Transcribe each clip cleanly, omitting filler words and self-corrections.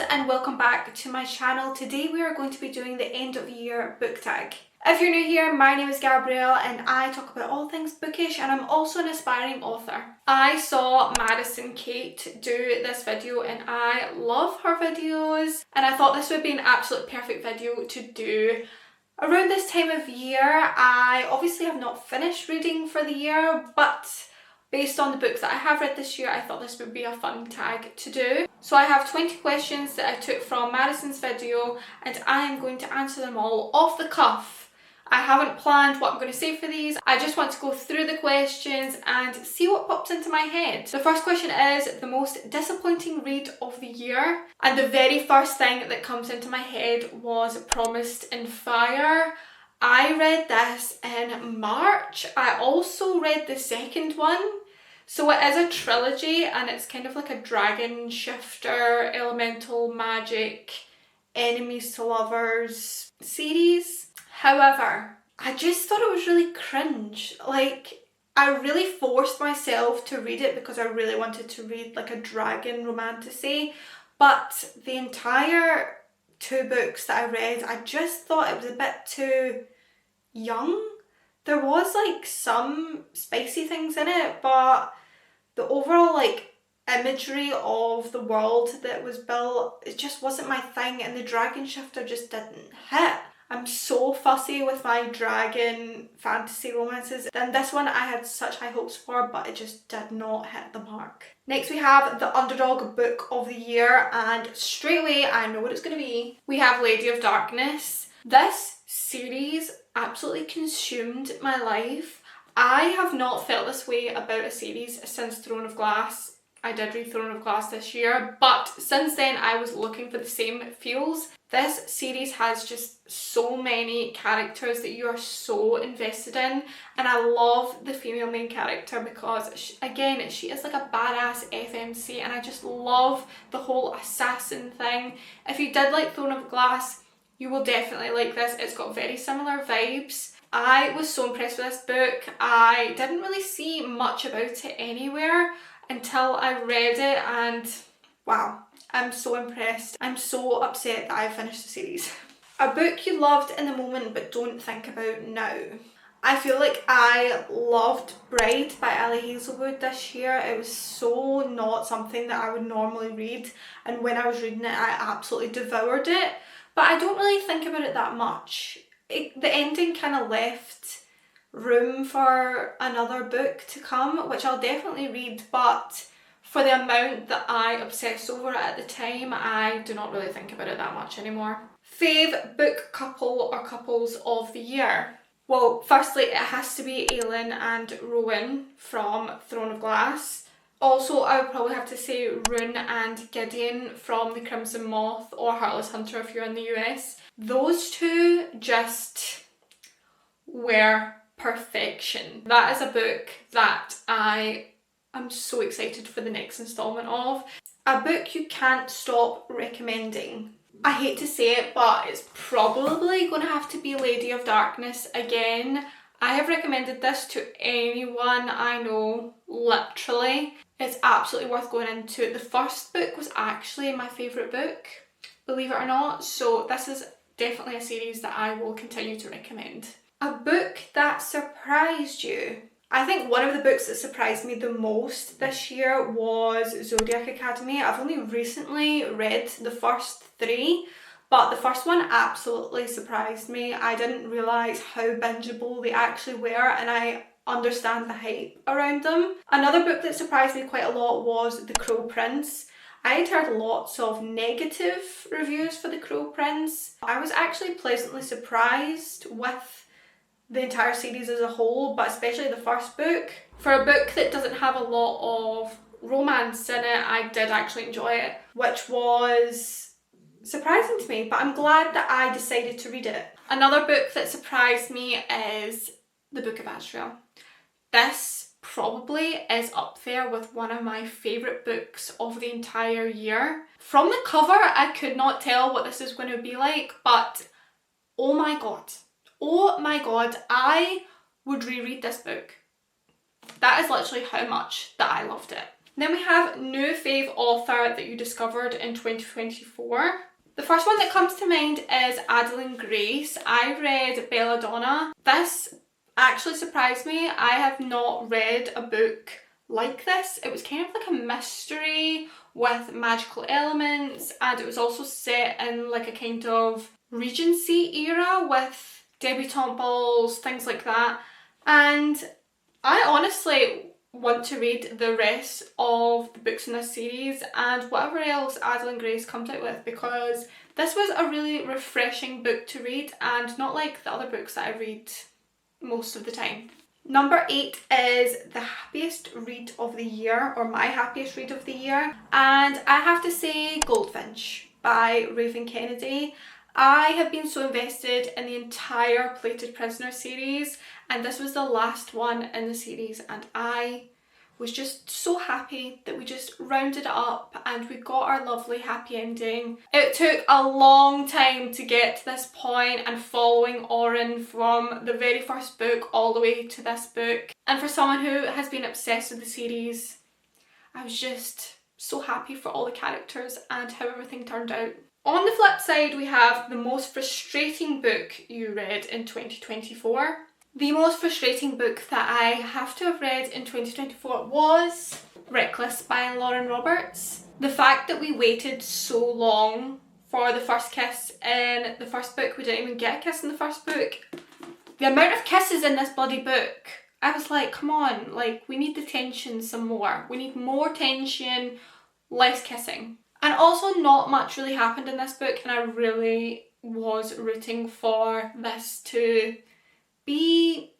and welcome back to my channel. Today we are going to be doing the end of year book tag. If you're new here, my name is Gabrielle and I talk about all things bookish, and I'm also an aspiring author. I saw Madison Kate do this video and I love her videos, and I thought this would be an absolute perfect video to do around this time of year. I obviously have not finished reading for the year, but based on the books that I have read this year, I thought this would be a fun tag to do. So I have 20 questions that I took from Madison's video and I am going to answer them all off the cuff. I haven't planned what I'm going to say for these. I just want to go through the questions and see what pops into my head. The first question is the most disappointing read of the year. And the very first thing that comes into my head was Promised in Fire. I read this in March. I also read the second one. So it is a trilogy and it's kind of like a dragon shifter, elemental magic, enemies to lovers series. However, I just thought it was really cringe. Like, I really forced myself to read it because I really wanted to read like a dragon romantasy. But the entire two books that I read, I just thought it was a bit too young. There was like some spicy things in it, but the overall like imagery of the world that was built, it just wasn't my thing, and the dragon shifter just didn't hit. I'm so fussy with my dragon fantasy romances, and this one I had such high hopes for, but it just did not hit the mark. Next we have the underdog book of the year, and straight away I know what it's going to be. We have Lady of Darkness. This series absolutely consumed my life. I have not felt this way about a series since Throne of Glass. I did read Throne of Glass this year, but since then I was looking for the same feels. This series has just so many characters that you are so invested in, and I love the female main character because she is like a badass FMC, and I just love the whole assassin thing. If you did like Throne of Glass, you will definitely like this. It's got very similar vibes. I was so impressed with this book. I didn't really see much about it anywhere until I read it, and wow, I'm so impressed. I'm so upset that I finished the series. A book you loved in the moment but don't think about now. I feel like I loved Bride by Ali Hazelwood this year. It was so not something that I would normally read, and when I was reading it I absolutely devoured it, but I don't really think about it that much. The ending kind of left room for another book to come, which I'll definitely read, but for the amount that I obsessed over it at the time, I do not really think about it that much anymore. Fave book couple or couples of the year. Well, firstly it has to be Aelin and Rowan from Throne of Glass. Also, I would probably have to say Rune and Gideon from The Crimson Moth or Heartless Hunter if you're in the US. Those two just were perfection. That is a book that I am so excited for the next installment of. A book you can't stop recommending. I hate to say it, but it's probably going to have to be Lady of Darkness again. I have recommended this to anyone I know, literally. It's absolutely worth going into. The first book was actually my favourite book, believe it or not, so this is definitely a series that I will continue to recommend. A book that surprised you. I think one of the books that surprised me the most this year was Zodiac Academy. I've only recently read the first three, but the first one absolutely surprised me. I didn't realise how bingeable they actually were, and I understand the hype around them. Another book that surprised me quite a lot was The Crow Prince. I had heard lots of negative reviews for The Crow Prince. I was actually pleasantly surprised with the entire series as a whole, but especially the first book. For a book that doesn't have a lot of romance in it, I did actually enjoy it, which was surprising to me, but I'm glad that I decided to read it. Another book that surprised me is The Book of Azrael. This probably is up there with one of my favourite books of the entire year. From the cover, I could not tell what this is going to be like, but oh my god, I would reread this book. That is literally how much that I loved it. Then we have new fave author that you discovered in 2024. The first one that comes to mind is Adeline Grace. I read Belladonna. This actually surprised me. I have not read a book like this. It was kind of like a mystery with magical elements, and it was also set in like a kind of Regency era with debutante balls, things like that. And I honestly want to read the rest of the books in this series and whatever else Adeline Grace comes out with, because this was a really refreshing book to read and not like the other books that I read most of the time. Number 8 is the happiest read of the year, or my happiest read of the year, and I have to say Goldfinch by Raven Kennedy. I have been so invested in the entire Plated Prisoner series, and this was the last one in the series, and I was just so happy that we just rounded it up and we got our lovely happy ending. It took a long time to get to this point and following Oren from the very first book all the way to this book. And for someone who has been obsessed with the series, I was just so happy for all the characters and how everything turned out. On the flip side, we have the most frustrating book you read in 2024. The most frustrating book that I have to have read in 2024 was Reckless by Lauren Roberts. The fact that we waited so long for the first kiss in the first book, we didn't even get a kiss in the first book. The amount of kisses in this bloody book, I was like, come on, like we need the tension some more. We need more tension, less kissing. And also not much really happened in this book, and I really was rooting for this to be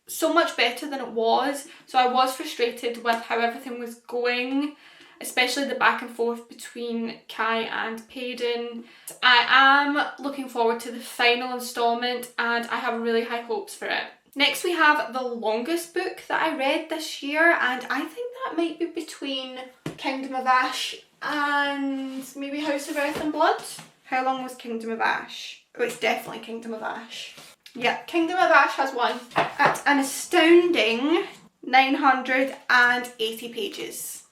so much better than it was. So I was frustrated with how everything was going, especially the back and forth between Kai and Payden. I am looking forward to the final instalment and I have really high hopes for it. Next we have the longest book that I read this year, and I think that might be between Kingdom of Ash and maybe House of Earth and Blood. How long was Kingdom of Ash? Oh, it's definitely Kingdom of Ash. Yeah, Kingdom of Ash has won at an astounding 980 pages.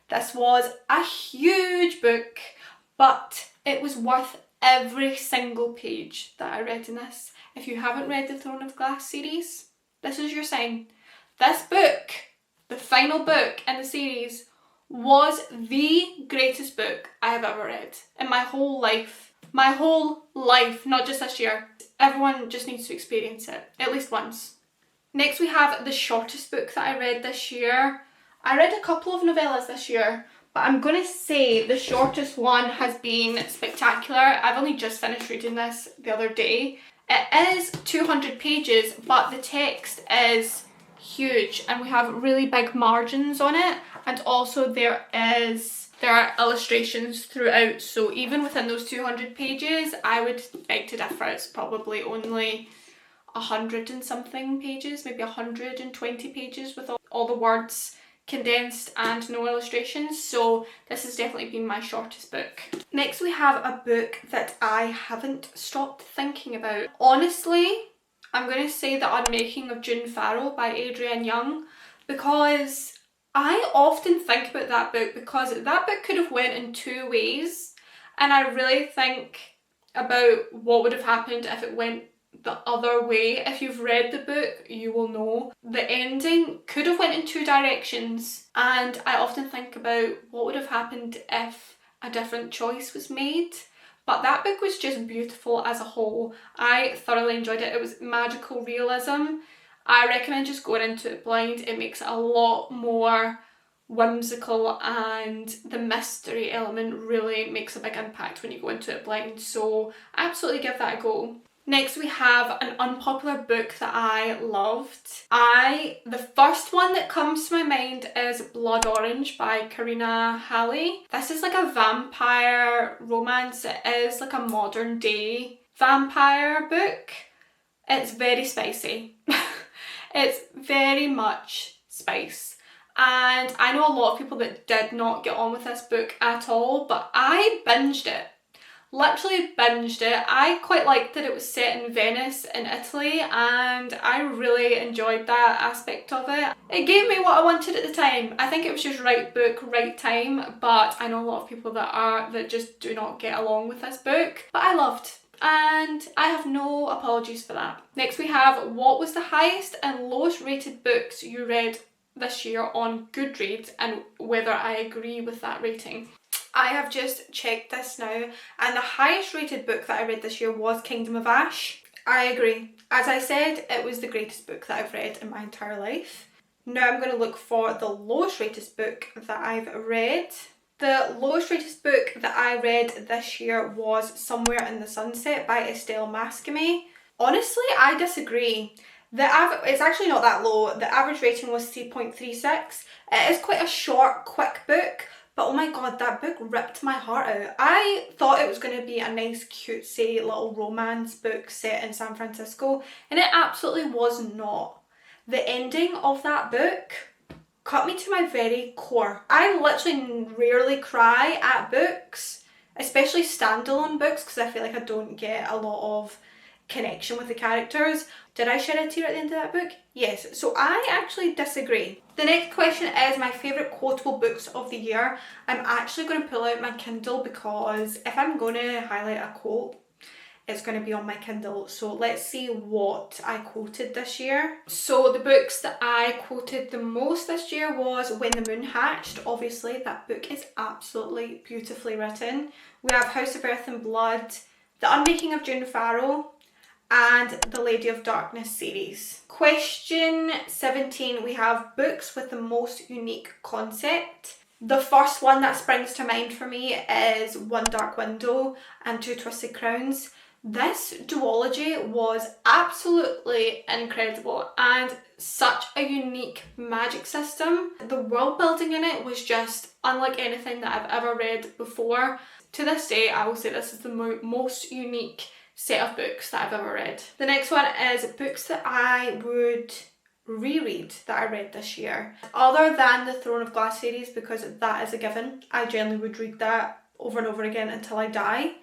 This was a huge book, but it was worth every single page that I read in this. If you haven't read the Throne of Glass series, this is your sign. This book, the final book in the series, was the greatest book I have ever read in my whole life. My whole life, not just this year. Everyone just needs to experience it, at least once. Next we have the shortest book that I read this year. I read a couple of novellas this year, but I'm going to say the shortest one has been Spectacular. I've only just finished reading this the other day. It is 200 pages, but the text is huge and we have really big margins on it, and also there are illustrations throughout, so even within those 200 pages I would beg to differ, it's probably only 100 and something pages, maybe 120 pages with all the words condensed and no illustrations, so this has definitely been my shortest book. Next we have a book that I haven't stopped thinking about. Honestly, I'm going to say The Unmaking of June Farrow by Adrienne Young, because I often think about that book because that book could have went in two ways, and I really think about what would have happened if it went the other way. If you've read the book, you will know the ending could have went in two directions, and I often think about what would have happened if a different choice was made. But that book was just beautiful as a whole. I thoroughly enjoyed it. It was magical realism. I recommend just going into it blind. It makes it a lot more whimsical, and the mystery element really makes a big impact when you go into it blind. So absolutely give that a go. Next we have an unpopular book that I loved. The first one that comes to my mind is Blood Orange by Karina Halley. This is like a vampire romance. It is like a modern day vampire book. It's very spicy. It's very much spice. And I know a lot of people that did not get on with this book at all, but I binged it. Literally binged it. I quite liked that it was set in Venice in Italy, and I really enjoyed that aspect of it. It gave me what I wanted at the time. I think it was just right book, right time, but I know a lot of people that just do not get along with this book, but I loved. And I have no apologies for that. Next we have, what was the highest and lowest rated books you read this year on Goodreads, and whether I agree with that rating. I have just checked this now, and the highest rated book that I read this year was Kingdom of Ash. I agree. As I said, it was the greatest book that I've read in my entire life. Now I'm going to look for the lowest rated book that I've read. The lowest rated book that I read this year was Somewhere in the Sunset by Estelle Mascamé. Honestly, I disagree. It's actually not that low. The average rating was 3.36. It is quite a short, quick book, but oh my god, that book ripped my heart out. I thought it was going to be a nice, cutesy little romance book set in San Francisco, and it absolutely was not. The ending of that book cut me to my very core. I literally rarely cry at books, especially standalone books, because I feel like I don't get a lot of connection with the characters. Did I shed a tear at the end of that book? Yes. So I actually disagree. The next question is my favourite quotable books of the year. I'm actually going to pull out my Kindle, because if I'm going to highlight a quote, it's going to be on my Kindle. So let's see what I quoted this year. So the books that I quoted the most this year was When the Moon Hatched. Obviously that book is absolutely beautifully written. We have House of Earth and Blood, The Unmaking of June Farrow, and the Lady of Darkness series. Question 17, we have books with the most unique concept. The first one that springs to mind for me is One Dark Window and Two Twisted Crowns. This duology was absolutely incredible and such a unique magic system. The world building in it was just unlike anything that I've ever read before. To this day, I will say this is the most unique set of books that I've ever read. The next one is books that I would reread that I read this year. Other than the Throne of Glass series, because that is a given. I generally would read that over and over again until I die.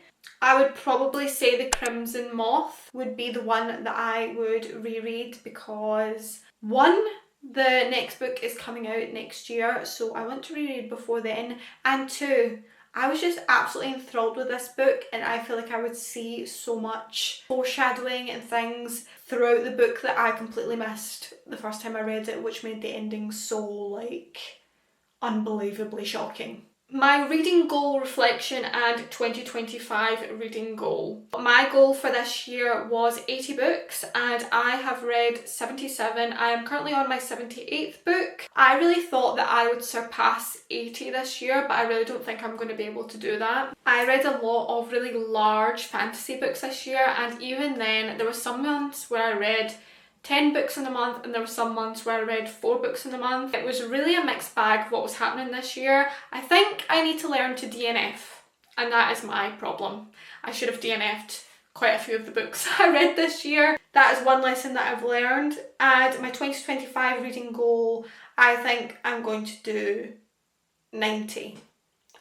I would probably say The Crimson Moth would be the one that I would reread, because one, the next book is coming out next year, so I want to reread before then, and two, I was just absolutely enthralled with this book, and I feel like I would see so much foreshadowing and things throughout the book that I completely missed the first time I read it, which made the ending so, like, unbelievably shocking. My reading goal reflection and 2025 reading goal. My goal for this year was 80 books, and I have read 77. I am currently on my 78th book. I really thought that I would surpass 80 this year, but I really don't think I'm going to be able to do that. I read a lot of really large fantasy books this year, and even then there were some months where I read 10 books in a month, and there were some months where I read 4 books in a month. It was really a mixed bag of what was happening this year. I think I need to learn to DNF, and that is my problem. I should have DNF'd quite a few of the books I read this year. That is one lesson that I've learned. And my 2025 reading goal, I think I'm going to do 90.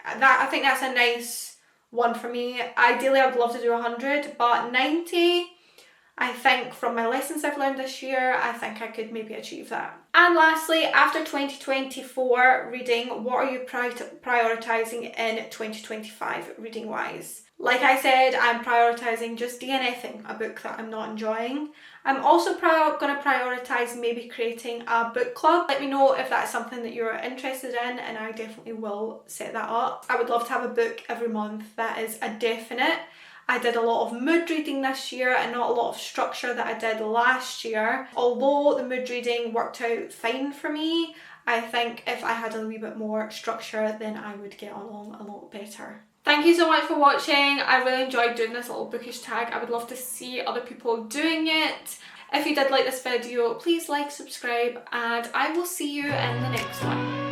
I think that's a nice one for me. Ideally I would love to do 100, but 90, I think from my lessons I've learned this year, I think I could maybe achieve that. And lastly, after 2024 reading, what are you prioritising in 2025 reading wise? Like I said, I'm prioritising just DNFing a book that I'm not enjoying. I'm also going to prioritise maybe creating a book club. Let me know if that's something that you're interested in, and I definitely will set that up. I would love to have a book every month. That is a definite. I did a lot of mood reading this year and not a lot of structure that I did last year. Although the mood reading worked out fine for me, I think if I had a wee bit more structure, then I would get along a lot better. Thank you so much for watching. I really enjoyed doing this little bookish tag. I would love to see other people doing it. If you did like this video, please like, subscribe, and I will see you in the next one.